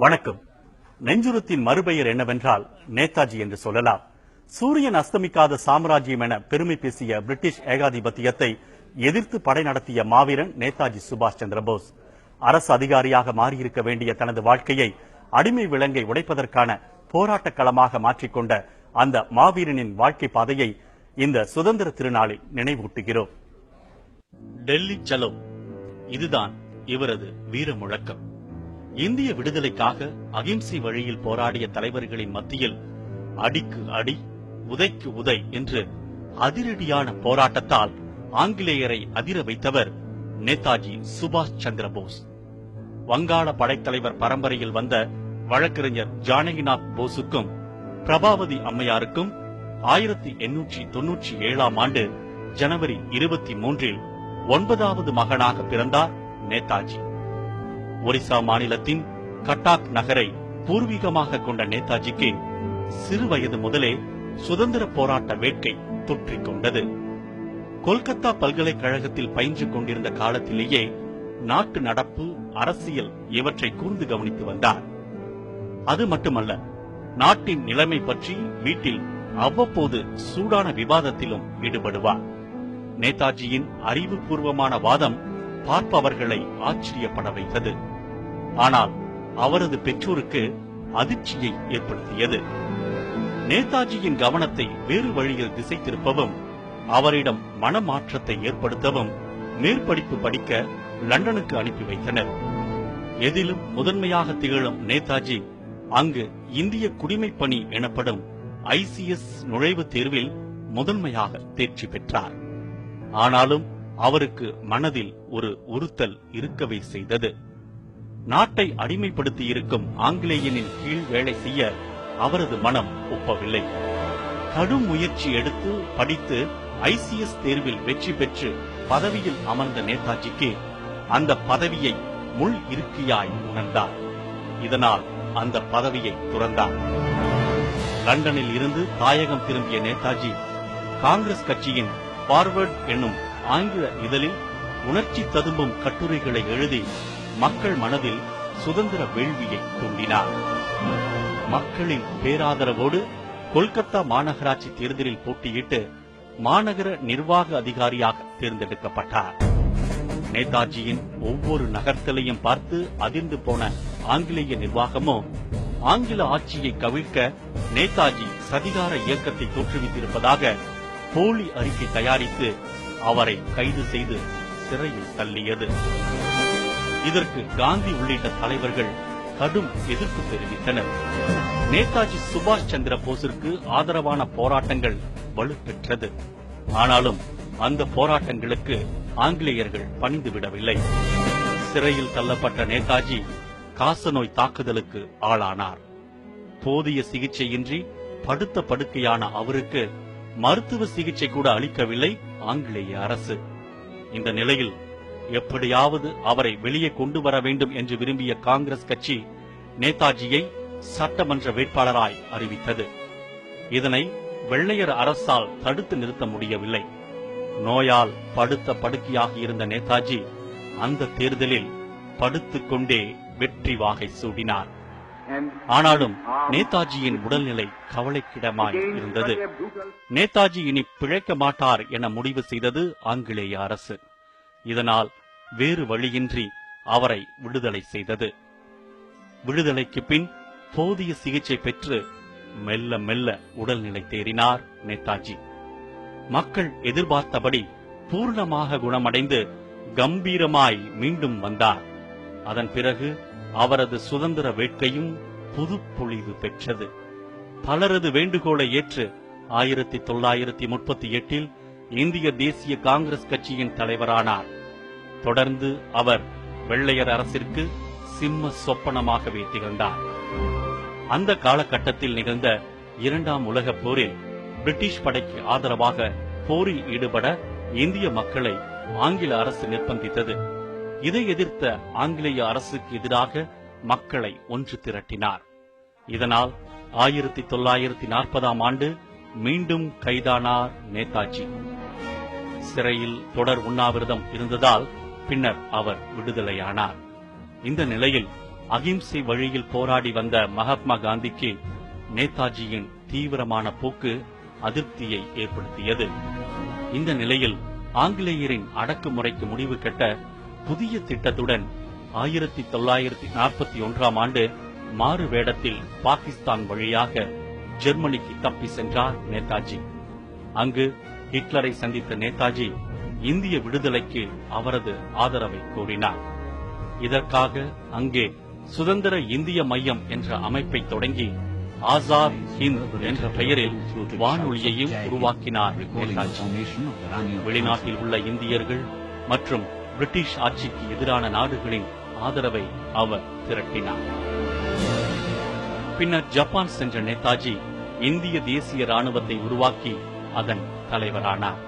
வணக்கம். நெஞ்சுரத்தின் மறுபெயர் என்னவென்றால் நேதாஜி என்று சொல்லலாம். சூரியன் அஸ்தமிக்காத சாம்ராஜ்யம் என பெருமை பேசிய பிரிட்டிஷ் ஏகாதிபத்தியத்தை எதிர்த்து படை நடத்திய மாவீரன் நேதாஜி சுபாஷ் சந்திர போஸ். அரசு அதிகாரியாக மாறியிருக்க வேண்டிய தனது வாழ்க்கையை அடிமை விலங்கை உடைப்பதற்கான போராட்ட களமாக மாற்றிக்கொண்ட அந்த மாவீரனின் வாழ்க்கை பாதையை இந்த சுதந்திர திருநாளில் நினைவூட்டுகிறோம். டெல்லி சலோ, இதுதான் இவரது வீர முழக்கம். இந்திய விடுதலைக்காக அகிம்சை வழியில் போராடிய தலைவர்களின் மத்தியில் அடிக்கு அடி, உதைக்கு உதை என்று அதிரடியான போராட்டத்தால் ஆங்கிலேயரை அதிர வைத்தவர் நேதாஜி சுபாஷ் சந்திர போஸ். வங்காள படைத்தலைவர் பரம்பரையில் வந்த வழக்கறிஞர் ஜானகிநாத் போஸுக்கும் பிரபாவதி அம்மையாருக்கும் 1897ஆம் ஆண்டு ஜனவரி 23இல் 9வது மகனாக பிறந்தார் நேதாஜி. ஒரிசா மாநிலத்தின் கட்டாக் நகரை பூர்வீகமாக கொண்ட நேதாஜிக்கு சிறு வயது முதலே சுதந்திர போராட்ட வேட்கை தொற்றிக் கொண்டது. கொல்கத்தா பல்கலைக்கழகத்தில் பயின்று கொண்டிருந்த காலத்திலேயே நாட்டு நடப்பு, அரசியல் இவற்றை கூர்ந்து கவனித்து வந்தார். அது மட்டுமல்ல, நாட்டின் நிலைமை பற்றி வீட்டில் அவ்வப்போது சூடான விவாதத்திலும் ஈடுபடுவார். நேதாஜியின் அறிவுபூர்வமான வாதம் பார்ப்பவர்களை ஆச்சரியப்பட வைத்தது. ஆனால் அவரது பெற்றோருக்கு அதிர்ச்சியை ஏற்படுத்தியது. நேதாஜியின் கவனத்தை வேறு வழியில் திசை திருப்பவும், அவரிடம் மனமாற்றத்தை ஏற்படுத்தவும் மேற்படிப்பு படிக்க லண்டனுக்கு அனுப்பி வைத்தனர். எதிலும் முதன்மையாக திகழும் நேதாஜி அங்கு இந்திய குடிமைப் பணி எனப்படும் ICS நுழைவுத் தேர்வில் முதன்மையாக தேர்ச்சி பெற்றார். ஆனாலும் அவருக்கு மனதில் ஒரு உறுத்தல் இருக்கவே செய்தது. நாட்டை அடிமைப்படுத்தி இருக்கும் ஆங்கிலேயனின் கீழ் வேலை செய்ய அவரது மனம் ஒப்பவில்லை. கடும் முயற்சி எடுத்து படித்து ICS தேர்வில் வெற்றி பெற்று பதவியில் அமர்ந்த நேதாஜிக்கு அந்த பதவியை முள் இருக்கையாய் உணர்ந்தார். இதனால் அந்த பதவியை துறந்தார். லண்டனில் இருந்து தாயகம் திரும்பிய நேதாஜி காங்கிரஸ் கட்சியின் ஃபார்வர்ட் என்னும் ஆங்கில இதழில் உணர்ச்சி ததும்பும் கட்டுரைகளை எழுதி மக்கள் மனதில் சுதந்திர வேள்வியை தூண்டினார். மக்களின் பேராதரவோடு கொல்கத்தா மாநகராட்சி தேர்தலில் போட்டியிட்டு மாநகர நிர்வாக அதிகாரியாக தேர்ந்தெடுக்கப்பட்டார். நேதாஜியின் ஒவ்வொரு நகர்த்தலையும் பார்த்து அதிர்ந்து போன ஆங்கிலேய நிர்வாகமோ ஆங்கில ஆட்சியை கவிழ்க்க நேதாஜி சதிகார இயக்கத்தை தோற்றுவித்திருப்பதாக போலி அறிக்கை தயாரித்து அவரை கைது செய்து சிறையில் தள்ளியது. இதற்கு காந்தி உள்ளிட்ட தலைவர்கள் கடும் எதிர்ப்பு தெரிவித்தனர். நேதாஜி சுபாஷ் சந்திர போஸிற்கு ஆதரவான போராட்டங்கள் வலுப்பெற்றது. ஆனாலும் அந்த போராட்டங்களுக்கு ஆங்கிலேயர்கள் பணிந்துவிடவில்லை. சிறையில் தள்ளப்பட்ட நேதாஜி காசநோய் தாக்குதலுக்கு ஆளானார். போதிய சிகிச்சையின்றி படுத்த படுக்கையான அவருக்கு மருத்துவ சிகிச்சை கூட அளிக்கவில்லை ஆங்கிலேய அரசு. இந்த நிலையில் எப்படியாவது அவரை வெளியே கொண்டு வர வேண்டும் என்று விரும்பிய காங்கிரஸ் கட்சி நேதாஜியை சட்டமன்ற வேட்பாளராய் அறிவித்தது. இதனை வெள்ளையர் அரசால் தடுத்து நிறுத்த முடியவில்லை. நோயால் படுத்த படுக்கையாக இருந்த நேதாஜி அந்த தேர்தலில் படுத்துக் கொண்டே வெற்றி வாகை சூடினார். ஆனாலும் நேதாஜியின் உடல்நிலை கவலைக்கிடமாய் இருந்தது. நேதாஜி இனி பிழைக்க மாட்டார் என முடிவு செய்தது ஆங்கிலேய அரசு. இதனால் வேறு வழியின்றி அவரை விடுதலை செய்தது. விடுதலைக்கு பின் போதிய சிகிச்சை பெற்று மெல்ல மெல்ல உடல்நிலை தேறினார் நேதாஜி. மக்கள் எதிர்பார்த்தபடி பூர்ணமாக குணமடைந்து கம்பீரமாய் மீண்டும் வந்தார். அதன் பிறகு அவரது சுதந்திர வேட்கையும் புது பொலிவு பெற்றது. பலரது வேண்டுகோளை ஏற்று 1938இல் இந்திய தேசிய காங்கிரஸ் கட்சியின் தலைவரானார். தொடர்ந்து அவர் வெள்ளையர் அரசிற்கு சிம்ம சொப்பனமாகவே திகழ்ந்தார். அந்த காலகட்டத்தில் நிகழ்ந்த 2ஆம் உலகப் போரில் பிரிட்டிஷ் படைக்கு ஆதரவாக போரில் ஈடுபட இந்திய மக்களை ஆங்கில அரசு நிர்பந்தித்தது. இதை எதிர்த்த ஆங்கிலேய அரசுக்கு எதிராக மக்களை ஒன்று திரட்டினார். இதனால் 1940ஆம் ஆண்டு மீண்டும் கைதானார் நேதாஜி. சிறையில் தொடர் உண்ணாவிரதம் இருந்ததால் பின்னர் அவர் விடுதலையானார். இந்த நிலையில் அகிம்சை வழியில் போராடி வந்த மகாத்மா காந்திக்கு நேதாஜியின் தீவிரமான போக்கு அதிருப்தியை ஏற்படுத்தியது. இந்த நிலையில் ஆங்கிலேயரின் அடக்குமுறைக்கு முடிவு கட்ட புதிய திட்டத்துடன் 1941ஆம் ஆண்டு மாறு வேடத்தில் பாகிஸ்தான் வழியாக ஜெர்மனிக்கு தப்பி சென்றார் நேதாஜி. அங்கு ஹிட்லரை சந்தித்த நேதாஜி இந்திய விடுதலைக்கு அவரது ஆதரவை கோரினார். இதற்காக அங்கே சுதந்திர இந்திய மையம் என்ற அமைப்பை தொடங்கி ஆசாத் ஹிந்த் என்ற பெயரில் வானொலியையும் உருவாக்கினார் நேதாஜி. வெளிநாட்டில் உள்ள இந்தியர்கள் மற்றும் பிரிட்டிஷ் ஆட்சிக்கு எதிரான நாடுகளின் ஆதரவை அவர் திரட்டினார். பின்னர் ஜப்பான் சென்ற நேதாஜி இந்திய தேசிய ராணுவத்தை உருவாக்கி அதன் தலைவரானார்.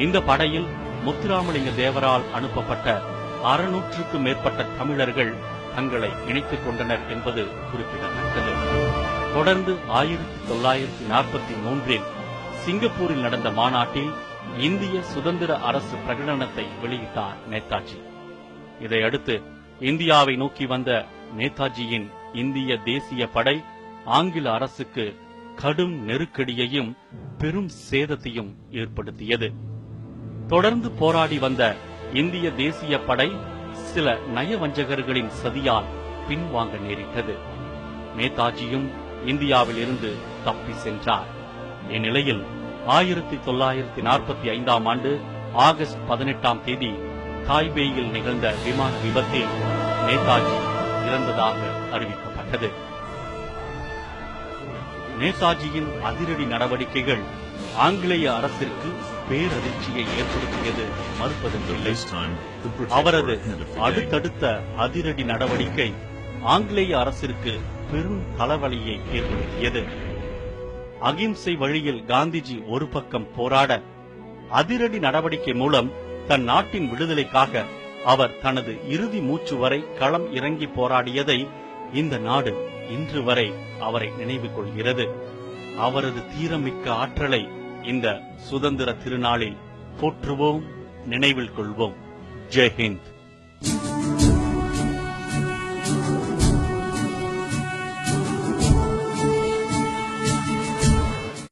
இந்த படையில் முத்துராமலிங்க தேவரால் அனுப்பப்பட்ட 600க்கும் மேற்பட்ட தமிழர்கள் தங்களை இணைத்துக் கொண்டனர் என்பது குறிப்பிடத்தக்கது. தொடர்ந்து 1943இல் சிங்கப்பூரில் நடந்த மாநாட்டில் இந்திய சுதந்திர அரசு பிரகடனத்தை வெளியிட்டார் நேதாஜி. இதையடுத்து இந்தியாவை நோக்கி வந்த நேதாஜியின் இந்திய தேசிய படை ஆங்கில அரசுக்கு கடும் நெருக்கடியையும் பெரும் சேதத்தையும் ஏற்படுத்தியது. தொடர்ந்து போராடி வந்த இந்திய தேசிய படை சில நயவஞ்சகர்களின் சதியால் பின்வாங்க நேரிட்டது. நேதாஜியும் இந்தியாவில் இருந்து தப்பி சென்றார். இந்நிலையில் 1945ஆம் ஆண்டு ஆகஸ்ட் 18ஆம் தேதி தாய்பேயில் நிகழ்ந்த விமான விபத்தில் நேதாஜி இறந்ததாக அறிவிக்கப்பட்டது. நேதாஜியின் அதிரடி நடவடிக்கைகள் ஆங்கிலேய அரசிற்கு பேரதிர்ச்சியை ஏற்படுத்தியது மறுப்பதற்கில்லை. அவரது அடுத்தடுத்த அதிரடி நடவடிக்கை ஆங்கிலேய அரசிற்கு பெரும் தலைவலியை ஏற்படுத்தியது. அகிம்சை வழியில் காந்திஜி ஒரு பக்கம் போராட, அதிரடி நடவடிக்கை மூலம் தன் நாட்டின் விடுதலைக்காக அவர் தனது இறுதி மூச்சு வரை களம் இறங்கி போராடியதை இந்த நாடு இன்று வரை அவரை நினைவு கொள்கிறது. அவரது தீரமிக்க ஆற்றலை இந்த சுதந்திர திருநாளில் போற்றுவோம், நினைவில் கொள்வோம். ஜெய் ஹிந்த்.